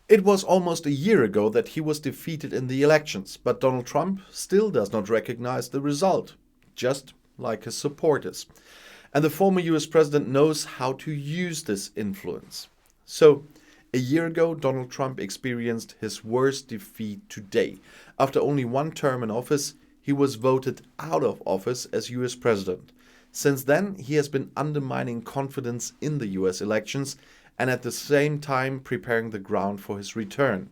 It was almost a year ago that he was defeated in the elections, but Donald Trump still does not recognize the result, just like his supporters. And the former US president knows how to use this influence. So, a year ago, Donald Trump experienced his worst defeat today. After only one term in office, he was voted out of office as US president. Since then, he has been undermining confidence in the US elections and at the same time preparing the ground for his return.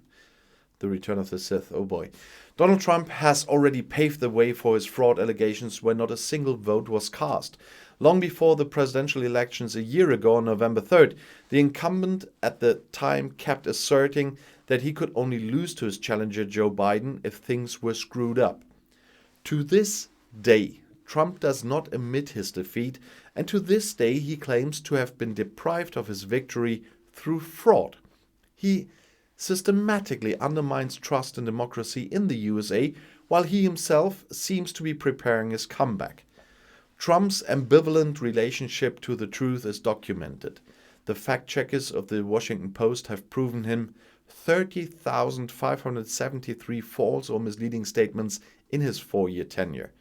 The return of the Sith, oh boy. Donald Trump has already paved the way for his fraud allegations where not a single vote was cast. Long before the presidential elections a year ago on November 3rd, the incumbent at the time kept asserting that he could only lose to his challenger Joe Biden if things were screwed up. To this day, Trump does not admit his defeat, and to this day he claims to have been deprived of his victory through fraud. He systematically undermines trust in democracy in the USA, while he himself seems to be preparing his comeback. Trump's ambivalent relationship to the truth is documented. The fact-checkers of the Washington Post have proven him 30,573 false or misleading statements in his 4-year tenure.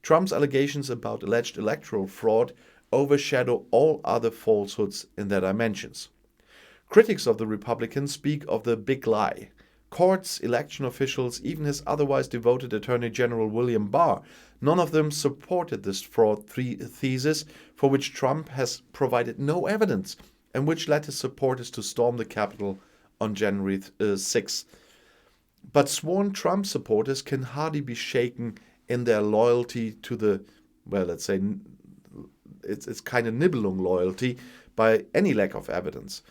Trump's allegations about alleged electoral fraud overshadow all other falsehoods in their dimensions. Critics of the Republicans speak of the big lie. Courts, election officials, even his otherwise devoted Attorney General William Barr, none of them supported this fraud thesis for which Trump has provided no evidence and which led his supporters to storm the Capitol on January 6. But sworn Trump supporters can hardly be shaken in their loyalty to the, well, let's say, it's kind of Nibelung loyalty by any lack of evidence.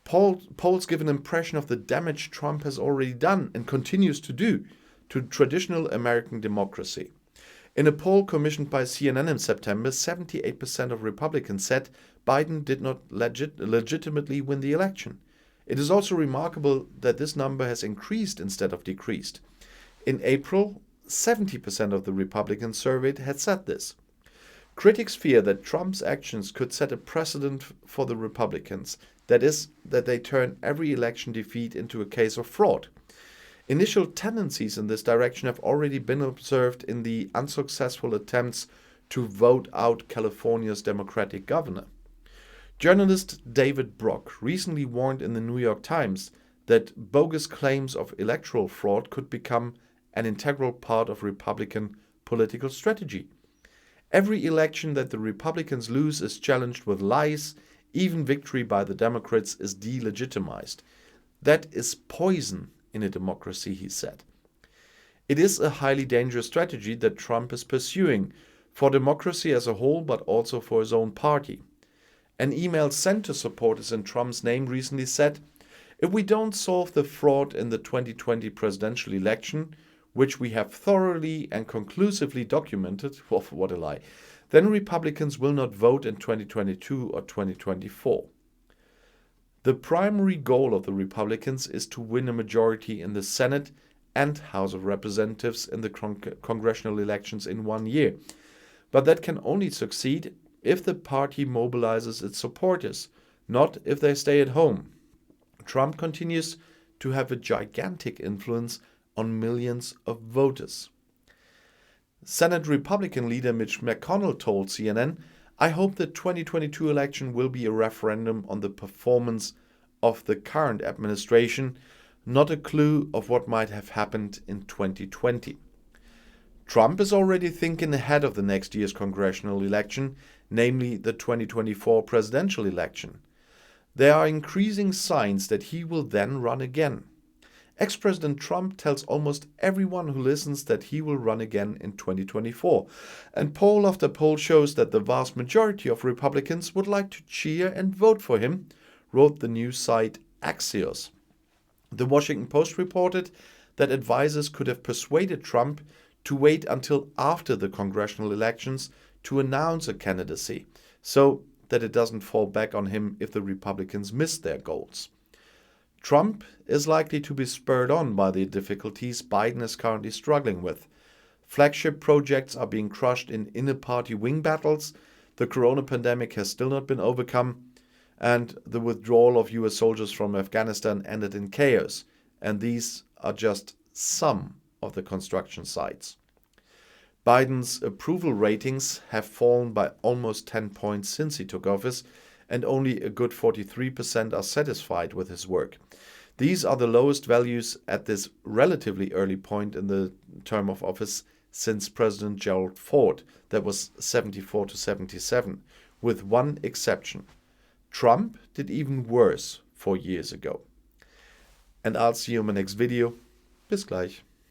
Polls give an impression of the damage Trump has already done and continues to do to traditional American democracy. In a poll commissioned by CNN in September, 78% of Republicans said Biden did not legitimately win the election. It is also remarkable that this number has increased instead of decreased. In April, 70% of the Republicans surveyed had said this. Critics fear that Trump's actions could set a precedent for the Republicans, that is, that they turn every election defeat into a case of fraud. Initial tendencies in this direction have already been observed in the unsuccessful attempts to vote out California's Democratic governor. Journalist David Brock recently warned in the New York Times that bogus claims of electoral fraud could become an integral part of Republican political strategy. Every election that the Republicans lose is challenged with lies. Even victory by the Democrats is delegitimized. That is poison in a democracy, he said. It is a highly dangerous strategy that Trump is pursuing for democracy as a whole, but also for his own party. An email sent to supporters in Trump's name recently said, "If we don't solve the fraud in the 2020 presidential election, which we have thoroughly and conclusively documented," what a lie, "then Republicans will not vote in 2022 or 2024. The primary goal of the Republicans is to win a majority in the Senate and House of Representatives in the congressional elections in 1 year. But that can only succeed if the party mobilizes its supporters, not if they stay at home. Trump continues to have a gigantic influence on millions of voters." Senate Republican leader Mitch McConnell told CNN, "I hope the 2022 election will be a referendum on the performance of the current administration, not a clue of what might have happened in 2020. Trump is already thinking ahead of the next year's congressional election, namely the 2024 presidential election. There are increasing signs that he will then run again. Ex-President Trump tells almost everyone who listens that he will run again in 2024, and poll after poll shows that the vast majority of Republicans would like to cheer and vote for him, wrote the news site Axios. The Washington Post reported that advisors could have persuaded Trump to wait until after the congressional elections to announce a candidacy, so that it doesn't fall back on him if the Republicans miss their goals. Trump is likely to be spurred on by the difficulties Biden is currently struggling with. Flagship projects are being crushed in inner-party wing battles. The corona pandemic has still not been overcome. and the withdrawal of US soldiers from Afghanistan ended in chaos. And these are just some of the construction sites. Biden's approval ratings have fallen by almost 10 points since he took office, and only a good 43% are satisfied with his work. These are the lowest values at this relatively early point in the term of office since President Gerald Ford, that was 74 to 77, with one exception. Trump did even worse 4 years ago. And I'll see you in my next video. Bis gleich.